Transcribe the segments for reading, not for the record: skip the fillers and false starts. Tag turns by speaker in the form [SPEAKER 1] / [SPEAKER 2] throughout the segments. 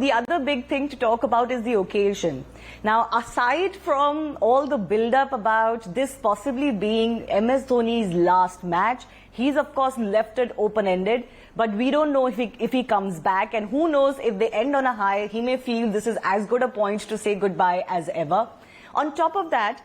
[SPEAKER 1] The other big thing to talk about is the occasion. Now, aside from all the build-up about this possibly being MS Dhoni's last match, he's of course left it open-ended, but we don't know if he comes back, and who knows, if they end on a high, he may feel this is as good a point to say goodbye as ever. On top of that,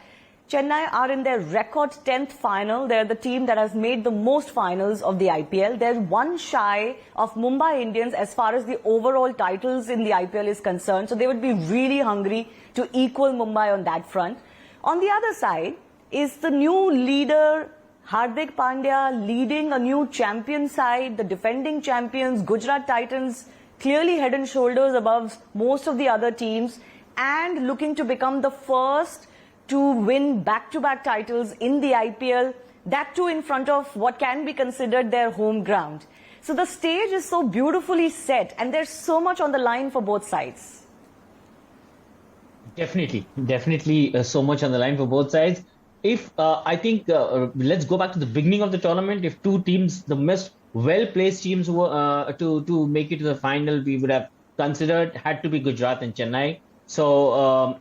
[SPEAKER 1] Chennai are in their record 10th final. They're the team that has made the most finals of the IPL. They're one shy of Mumbai Indians as far as the overall titles in the IPL is concerned. So they would be really hungry to equal Mumbai on that front. On the other side is the new leader, Hardik Pandya, leading a new champion side, the defending champions, Gujarat Titans, clearly head and shoulders above most of the other teams, and looking to become the first to win back-to-back titles in the IPL, that too in front of what can be considered their home ground. So the stage is so beautifully set, and there's so much on the line for both sides.
[SPEAKER 2] Definitely so much on the line for both sides. If I think let's go back to the beginning of the tournament. If two teams, the most well-placed teams were to make it to the final, we would have considered had to be Gujarat and Chennai. So,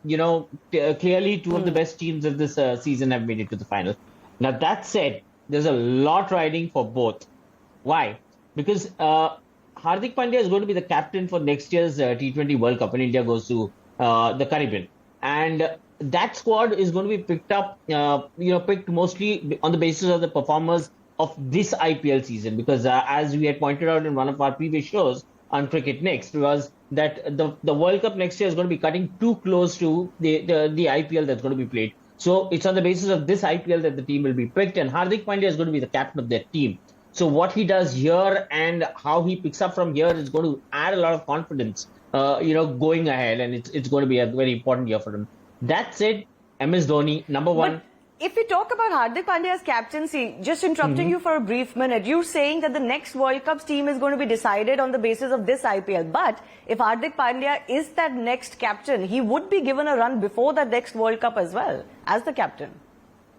[SPEAKER 2] clearly two of the best teams of this season have made it to the final. Now, that said, there's a lot riding for both. Why? Because Hardik Pandya is going to be the captain for next year's T20 World Cup when India goes to the Caribbean. And that squad is going to be picked up, picked mostly on the basis of the performers of this IPL season. Because as we had pointed out in one of our previous shows on Cricket Next, was that the World Cup next year is going to be cutting too close to the IPL that's going to be played. So it's on the basis of this IPL that the team will be picked, and Hardik Pandya is going to be the captain of that team. So what he does here and how he picks up from here is going to add a lot of confidence, going ahead, and it's going to be a very important year for him. That said, MS Dhoni, number one.
[SPEAKER 1] But if we talk about Hardik Pandya's captaincy, just interrupting you for a brief minute, you're saying that the next World Cup team is going to be decided on the basis of this IPL. But if Hardik Pandya is that next captain, he would be given a run before the next World Cup as well, as the captain.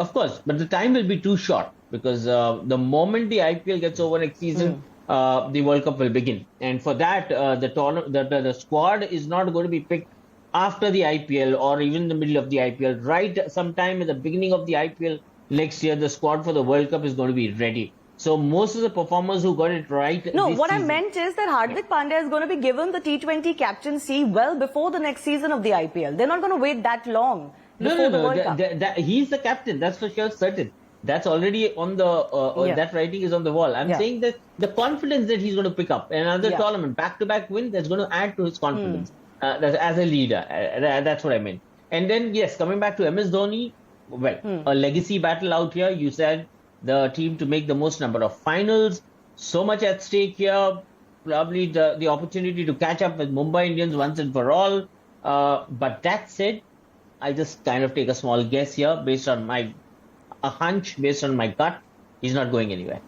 [SPEAKER 2] Of course, but the time will be too short, because the moment the IPL gets over next season, the World Cup will begin. And for that, the squad is not going to be picked after the IPL or even in the middle of the IPL. Right sometime at the beginning of the IPL next year, the squad for the World Cup is going to be ready. So most of the performers who got it right.
[SPEAKER 1] No, what I meant is that Hardik Pandya is going to be given the T20 captaincy well before the next season of the IPL. They're not going to wait that long before the World Cup.
[SPEAKER 2] He's the captain, that's for sure, certain. That's already on the, that writing is on the wall. I'm saying that the confidence that he's going to pick up another tournament, back-to-back win, that's going to add to his confidence. As a leader, that's what I meant. And then, yes, coming back to MS Dhoni, well, a legacy battle out here. You said the team to make the most number of finals, so much at stake here, probably the opportunity to catch up with Mumbai Indians once and for all. But that said, I just kind of take a small guess here based on a hunch, based on my gut. He's not going anywhere.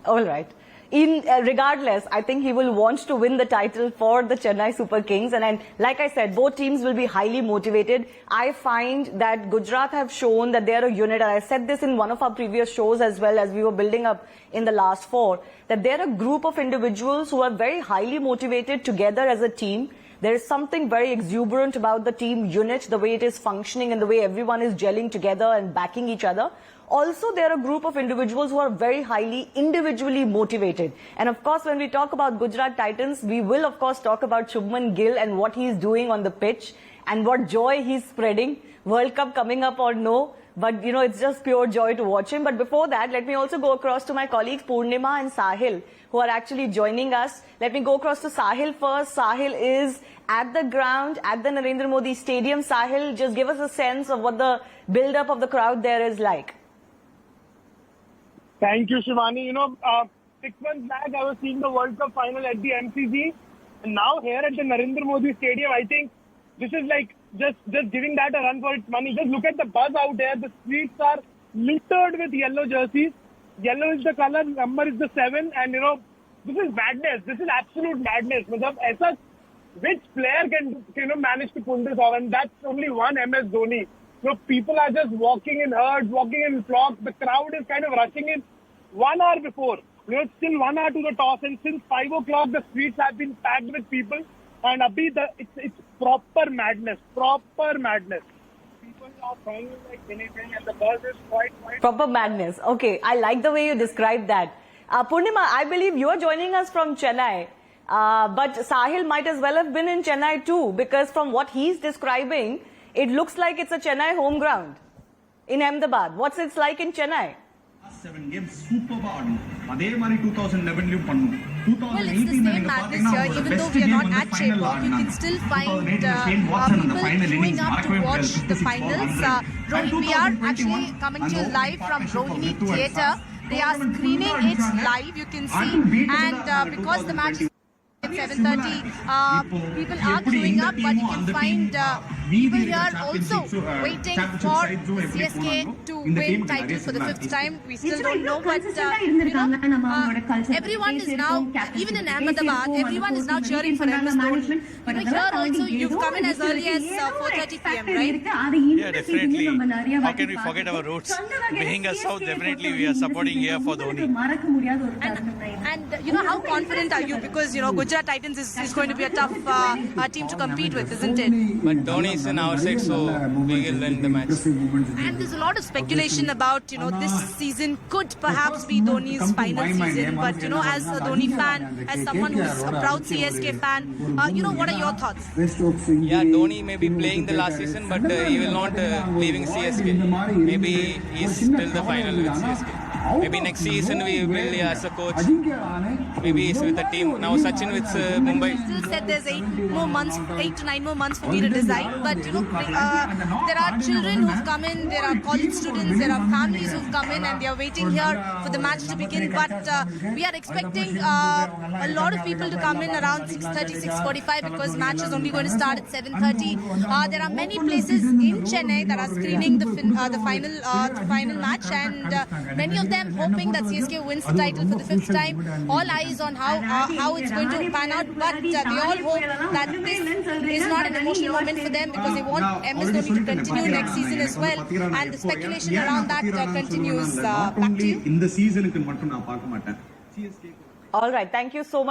[SPEAKER 1] All right. Regardless, I think he will want to win the title for the Chennai Super Kings. And like I said, both teams will be highly motivated. I find that Gujarat have shown that they're a unit. And I said this in one of our previous shows as well, as we were building up in the last four, that they're a group of individuals who are very highly motivated together as a team. There is something very exuberant about the team unit, the way it is functioning and the way everyone is gelling together and backing each other. Also, they're a group of individuals who are very highly individually motivated. And of course, when we talk about Gujarat Titans, we will of course talk about Shubman Gill and what he's doing on the pitch and what joy he's spreading. World Cup coming up or no, but it's just pure joy to watch him. But before that, let me also go across to my colleagues Poornima and Sahil, who are actually joining us. Let me go across to Sahil first. Sahil is at the ground at the Narendra Modi Stadium. Sahil, just give us a sense of what the build-up of the crowd there is like.
[SPEAKER 3] Thank you, Shivani. 6 months back, I was seeing the World Cup final at the MCG. And now here at the Narendra Modi Stadium, I think this is like just giving that a run for its money. Just look at the buzz out there. The streets are littered with yellow jerseys. Yellow is the color, number is the 7. And, this is madness. This is absolute madness. Which player can manage to pull this off? And that's only one MS Dhoni. People are just walking in herds, walking in flocks. The crowd is kind of rushing in 1 hour before. It's still 1 hour to the toss, and since 5 o'clock, the streets have been packed with people. And Abhi, it's proper madness. Proper madness. People are crying like anything, and the buzz is quite.
[SPEAKER 1] Proper madness. Okay, I like the way you described that. Poornima, I believe you are joining us from Chennai. But Sahil might as well have been in Chennai too, because from what he's describing, it looks like it's a Chennai home ground in Ahmedabad. What's it like in Chennai?
[SPEAKER 4] 7 games superb ஆடும் அதே மாதிரி 2011 லயும் பண்ணோம் 2018
[SPEAKER 5] Well, it's the same madness here. Even though we are not at Chennai, you can still find people queuing up to watch the finals. We are actually coming to you live from Rohini Theatre. They are screening it live, you can see. And because the match is at 7:30, people are queuing up, but you can find people here also waiting for CSK to win title for the 5th time. We still don't know, but everyone is now, even in Ahmedabad, everyone is now cheering for MS Dhoni. Here also, you've come in as early as 4:30 p.m., right?
[SPEAKER 6] Yeah, definitely. How can we forget our roots? Being a South, definitely we are supporting here for Dhoni.
[SPEAKER 5] And you know, how confident are you? Because, you know, Gujarat Titans is going to be a tough team to compete with, isn't it?
[SPEAKER 6] But Dhoni is in our side, so we will win the match.
[SPEAKER 5] And there's a lot of speculation about, you know, this season could perhaps be Dhoni's final season. But, you know, as a Dhoni fan, as someone who's a proud CSK fan, you know, what are your thoughts?
[SPEAKER 6] Yeah, Dhoni may be playing the last season, but he will not leaving CSK. Maybe he's still the final with CSK. Maybe next season we will as a coach. Maybe he's with the team. Now Sachin with Mumbai.
[SPEAKER 5] Still said there's 8 to 9 more months for me to decide. But, you know, there are children who've come in, there are college students, there are families who've come in and they are waiting here for the match to begin. But we are expecting a lot of people to come in around 6:30, 6:45 because match is only going to start at 7:30. There are many places in Chennai that are screening the final match, and many of them hoping that CSK wins the title for the 5th time. All eyes on how it's going to pan out, but they all hope that this is not an emotional moment for them because they want MS Dhoni to continue next season as well, and the speculation around that continues. Back to you.
[SPEAKER 4] இந்த சீசனுக்கு மட்டும் நான் பார்க்க மாட்டேன் CSK
[SPEAKER 1] All right, thank you so much.